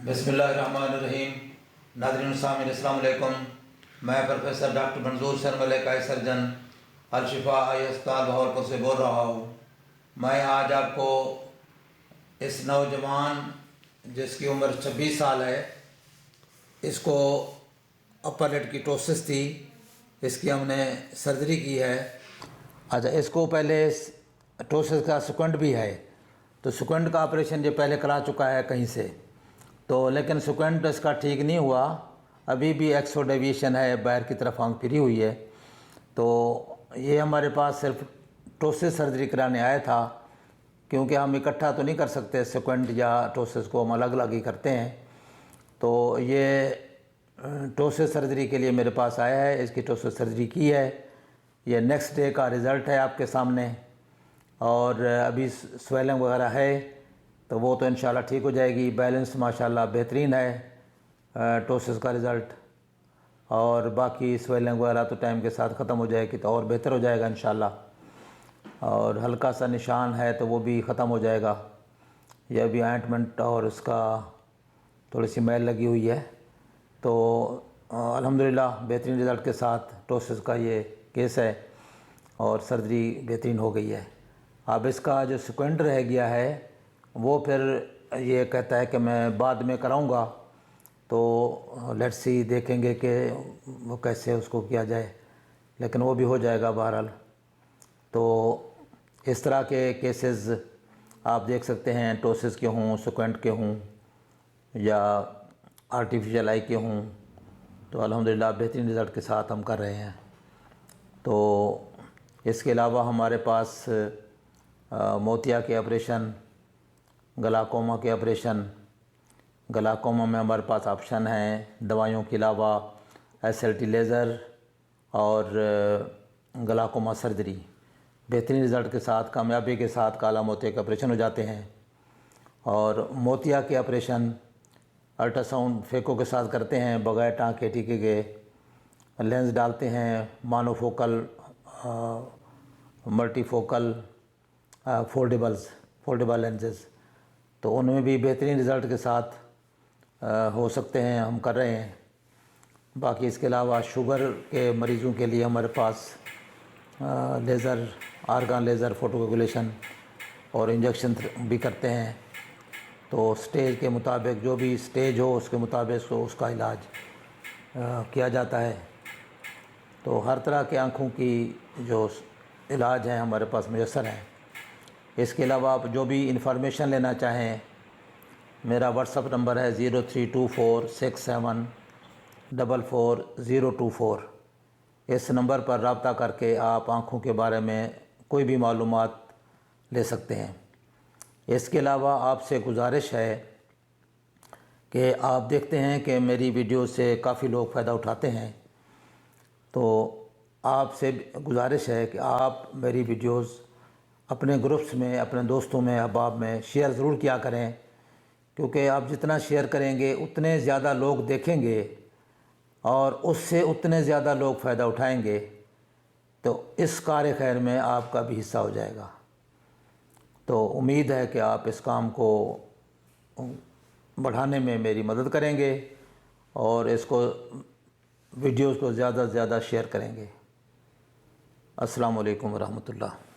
बिस्मिल्लाहिर्रहमानिर्रहीम। नाज़रीन सामीन अस्सलाम वालेकुम। मैं प्रोफेसर डॉक्टर मंजूर शर्मले का सर्जन अल-शिफा आई अस्पताल बहावलपुर से बोल रहा हूँ। मैं आज आपको इस नौजवान जिसकी उम्र 26 साल है, इसको अपर लिड की टोसिस थी, इसकी हमने सर्जरी की है। अच्छा, इसको पहले टोसिस का सुकंट भी है, तो सुकंट का ऑपरेशन जो पहले करा चुका है कहीं से, तो लेकिन सुकंट इसका ठीक नहीं हुआ। अभी भी एक्सोडेविएशन है, बाहर की तरफ आंख फिरी हुई है। तो ये हमारे पास सिर्फ टोसिस सर्जरी कराने आया था, क्योंकि हम इकट्ठा तो नहीं कर सकते सुकंट या टोसिस को, हम अलग अलग ही करते हैं। तो ये टोसिस सर्जरी के लिए मेरे पास आया है, इसकी टोसिस सर्जरी की है। ये नेक्स्ट डे का रिज़ल्ट है आपके सामने। और अभी स्वेलिंग वगैरह है, तो वो तो इंशाल्लाह ठीक हो जाएगी। बैलेंस माशाल्लाह बेहतरीन है टोसिस का रिज़ल्ट, और बाकी स्वेलिंग वगैरह तो टाइम के साथ ख़त्म हो जाएगी तो और बेहतर हो जाएगा इंशाल्लाह। और हल्का सा निशान है तो वो भी ख़त्म हो जाएगा। यह भी ऑइंटमेंट और उसका थोड़ी सी मैल लगी हुई है। तो अल्हम्दुलिल्लाह बेहतरीन रिज़ल्ट के साथ टोसिस का ये केस है और सर्जरी बेहतरीन हो गई है। अब इसका जो सुकंट रह गया है वो फिर ये कहता है कि मैं बाद में कराऊंगा, तो लेट्स सी, देखेंगे कि वो कैसे उसको किया जाए, लेकिन वो भी हो जाएगा बहरहाल। तो इस तरह के केसेस आप देख सकते हैं, टोसिस के हों, सुकंट के हों या आर्टिफिशियल आई के हों, तो अल्हम्दुलिल्लाह बेहतरीन रिज़ल्ट के साथ हम कर रहे हैं। तो इसके अलावा हमारे पास मोतिया के ऑपरेशन, ग्लाकोमा के ऑपरेशन, ग्लाकोमा में हमारे पास ऑप्शन हैं दवाइयों के अलावा SLT लेज़र और ग्लाकोमा सर्जरी। बेहतरीन रिज़ल्ट के साथ, कामयाबी के साथ काला मोतिया के ऑपरेशन हो जाते हैं। और मोतिया के ऑपरेशन अल्ट्रासाउंड फेको के साथ करते हैं, बगैर टाँके टीके के। लेंस डालते हैं, मोनोफोकल, मल्टीफोकल, फोल्डेबल लेंसेज, तो उनमें भी बेहतरीन रिज़ल्ट के साथ हो सकते हैं, हम कर रहे हैं। बाकी इसके अलावा शुगर के मरीज़ों के लिए हमारे पास लेज़र, आर्गन लेज़र फोटोकोगुलेशन और इंजेक्शन भी करते हैं। तो स्टेज के मुताबिक, जो भी स्टेज हो उसके मुताबिक तो उसका इलाज किया जाता है। तो हर तरह के आँखों की जो इलाज हैं हमारे पास मुयस्सर हैं। इसके अलावा आप जो भी इंफॉर्मेशन लेना चाहें, मेरा व्हाट्सअप नंबर है 032467444024। इस नंबर पर रब्ता करके आप आँखों के बारे में कोई भी मालूमात ले सकते हैं। इसके अलावा आपसे गुजारिश है कि आप देखते हैं कि मेरी वीडियो से काफ़ी लोग फ़ायदा उठाते हैं, तो आपसे गुजारिश है कि आप मेरी वीडियोस अपने ग्रुप्स में, अपने दोस्तों में, अहबाब में शेयर ज़रूर किया करें, क्योंकि आप जितना शेयर करेंगे उतने ज़्यादा लोग देखेंगे और उससे उतने ज़्यादा लोग फ़ायदा उठाएंगे। तो इस कार्य खैर में आपका भी हिस्सा हो जाएगा। तो उम्मीद है कि आप इस काम को बढ़ाने में मेरी मदद करेंगे और इसको, वीडियोस को ज़्यादा से ज़्यादा शेयर करेंगे। अस्सलाम वालेकुम रहमतुल्लाह।